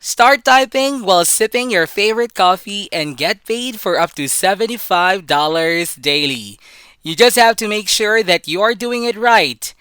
Start typing while sipping your favorite coffee and get paid for up to $75 daily. You just have to make sure that you're doing it right.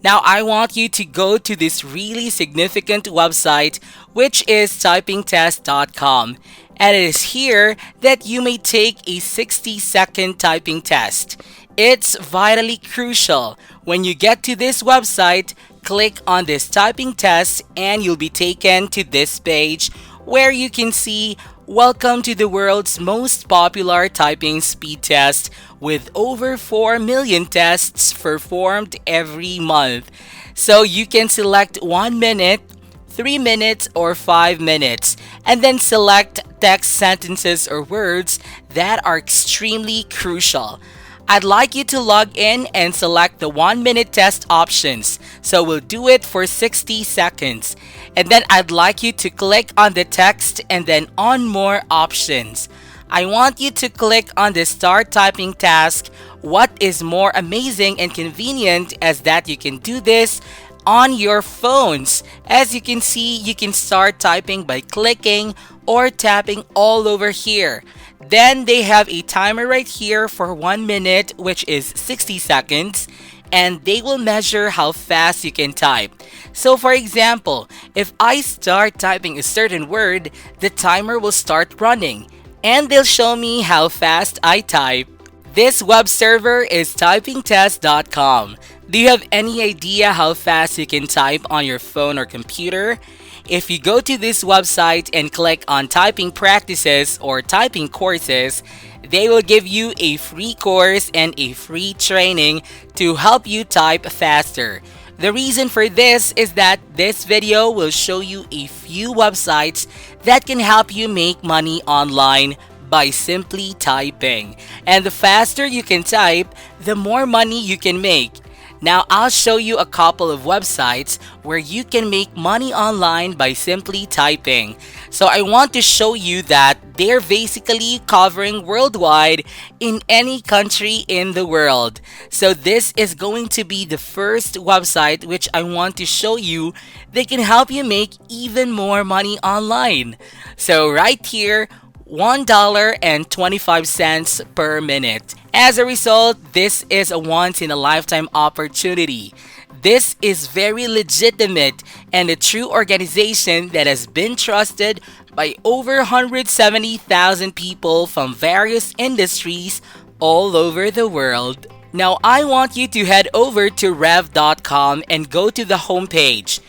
Now, I want you to go to this really significant website, which is typingtest.com. And it is here that you may take a 60-second typing test. It's vitally crucial. When you get to this website, click on this typing test and you'll be taken to this page where you can see welcome to the world's most popular typing speed test with over 4 million tests performed every month. So you can select 1 minute, 3 minutes, or 5 minutes, and then select text sentences or words that are extremely crucial. I'd like you to log in and select the 1 minute test options. So we'll do it for 60 seconds. And then I'd like you to click on the text and then on more options. I want you to click on the start typing task. What is more amazing and convenient is that you can do this on your phones. As you can see, you can start typing by clicking or tapping all over here. Then they have a timer right here for 1 minute, which is 60 seconds, and they will measure how fast you can type. So for example, if I start typing a certain word, the timer will start running, and they'll show me how fast I type. This web server is typingtest.com. Do you have any idea how fast you can type on your phone or computer? If you go to this website and click on typing practices or typing courses, they will give you a free course and a free training to help you type faster. The reason for this is that this video will show you a few websites that can help you make money online by simply typing. And the faster you can type, the more money you can make. Now, I'll show you a couple of websites where you can make money online by simply typing. So I want to show you that they're basically covering worldwide in any country in the world. So this is going to be the first website which I want to show you that can help you make even more money online. So right here, $1.25 per minute. As a result, this is a once-in-a-lifetime opportunity. This is very legitimate and a true organization that has been trusted by over 170,000 people from various industries all over the world. Now, I want you to head over to rev.com and go to the homepage.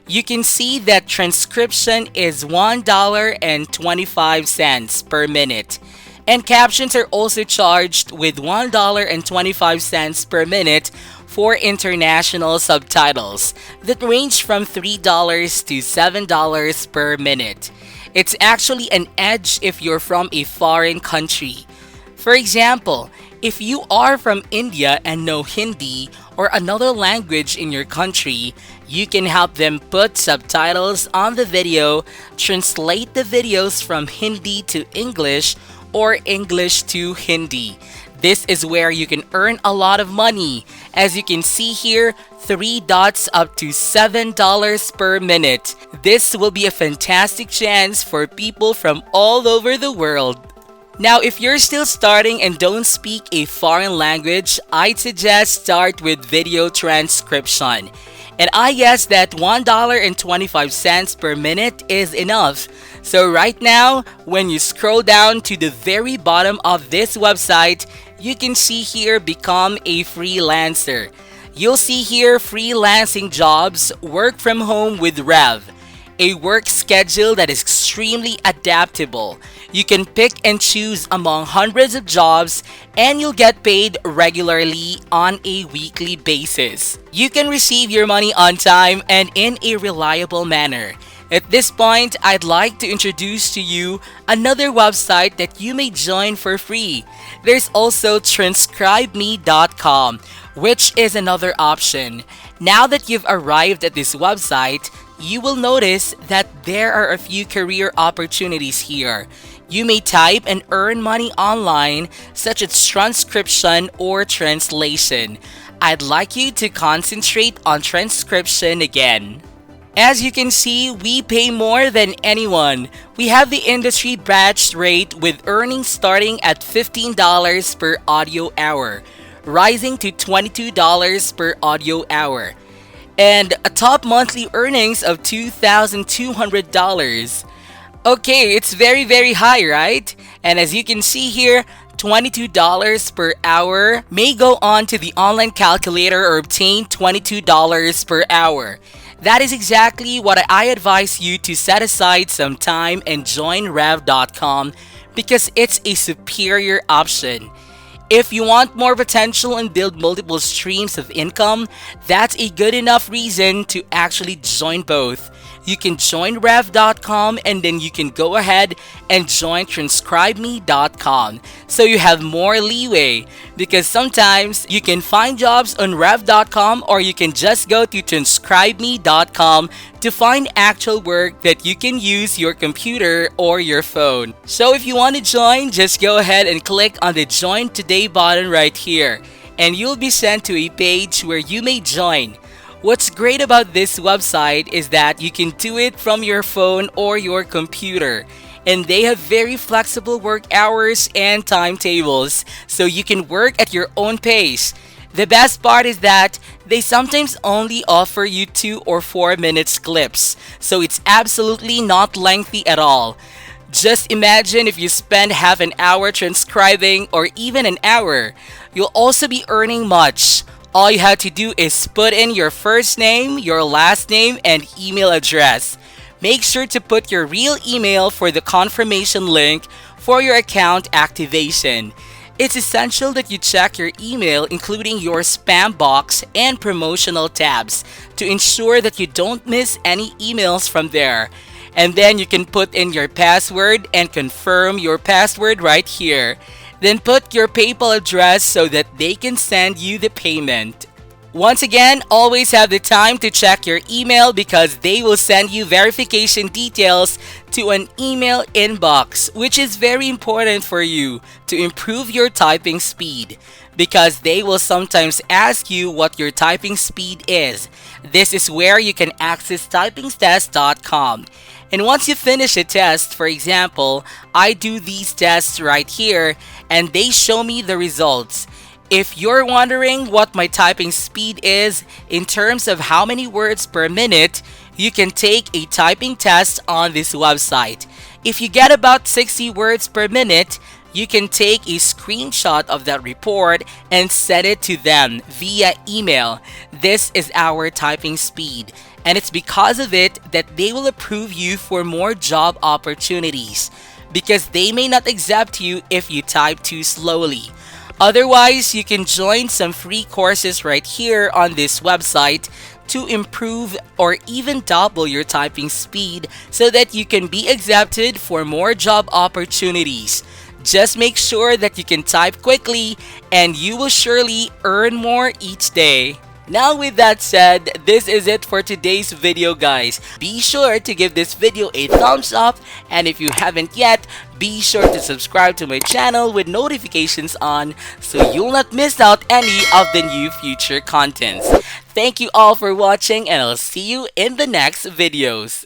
You can see that transcription is $1.25 per minute. And captions are also charged with $1.25 per minute for international subtitles that range from $3 to $7 per minute. It's actually an edge if you're from a foreign country. For example, if you are from India and know Hindi or another language in your country, you can help them put subtitles on the video, translate the videos from Hindi to English or English to Hindi. This is where you can earn a lot of money. As you can see here, 3 dots up to $7 per minute. This will be a fantastic chance for people from all over the world. Now, if you're still starting and don't speak a foreign language, I'd suggest start with video transcription. And I guess that $1.25 per minute is enough. So right now, when you scroll down to the very bottom of this website, you can see here become a freelancer. You'll see here freelancing jobs, work from home with Rev. A work schedule that is extremely adaptable. You can pick and choose among hundreds of jobs and you'll get paid regularly on a weekly basis. You can receive your money on time and in a reliable manner. At this point, I'd like to introduce to you another website that you may join for free. There's also TranscribeMe.com, which is another option. Now that you've arrived at this website, you will notice that there are a few career opportunities here. You may type and earn money online, such as transcription or translation. I'd like you to concentrate on transcription again. As you can see, we pay more than anyone. We have the industry batch rate with earnings starting at $15 per audio hour, rising to $22 per audio hour, and a top monthly earnings of $2,200. Okay, it's very high, right? And as you can see here, $22 per hour may go on to the online calculator or obtain $22 per hour. That is exactly what I advise you to set aside some time and join Rev.com because it's a superior option. If you want more potential and build multiple streams of income, that's a good enough reason to actually join both. You can join Rev.com and then you can go ahead and join TranscribeMe.com. So you have more leeway because sometimes you can find jobs on Rev.com or you can just go to TranscribeMe.com to find actual work that you can use your computer or your phone. So if you want to join, just go ahead and click on the Join Today button right here and you'll be sent to a page where you may join. What's great about this website is that you can do it from your phone or your computer. And they have very flexible work hours and timetables, so you can work at your own pace. The best part is that they sometimes only offer you 2 or 4 minutes clips, so it's absolutely not lengthy at all. Just imagine if you spend half an hour transcribing or even an hour. You'll also be earning much. All you have to do is put in your first name, your last name, and email address. Make sure to put your real email for the confirmation link for your account activation. It's essential that you check your email, including your spam box and promotional tabs, to ensure that you don't miss any emails from there. And then you can put in your password and confirm your password right here. Then put your PayPal address so that they can send you the payment. Once again, always have the time to check your email because they will send you verification details to an email inbox, which is very important for you to improve your typing speed because they will sometimes ask you what your typing speed is. This is where you can access typingtest.com. And once you finish a test, for example, I do these tests right here and they show me the results. If you're wondering what my typing speed is in terms of how many words per minute, you can take a typing test on this website. If you get about 60 words per minute, you can take a screenshot of that report and send it to them via email. This is our typing speed. And it's because of it that they will approve you for more job opportunities because they may not accept you if you type too slowly. Otherwise, you can join some free courses right here on this website to improve or even double your typing speed so that you can be accepted for more job opportunities. Just make sure that you can type quickly and you will surely earn more each day. Now with that said, this is it for today's video guys. Be sure to give this video a thumbs up and if you haven't yet, be sure to subscribe to my channel with notifications on so you'll not miss out any of the new future contents. Thank you all for watching and I'll see you in the next videos.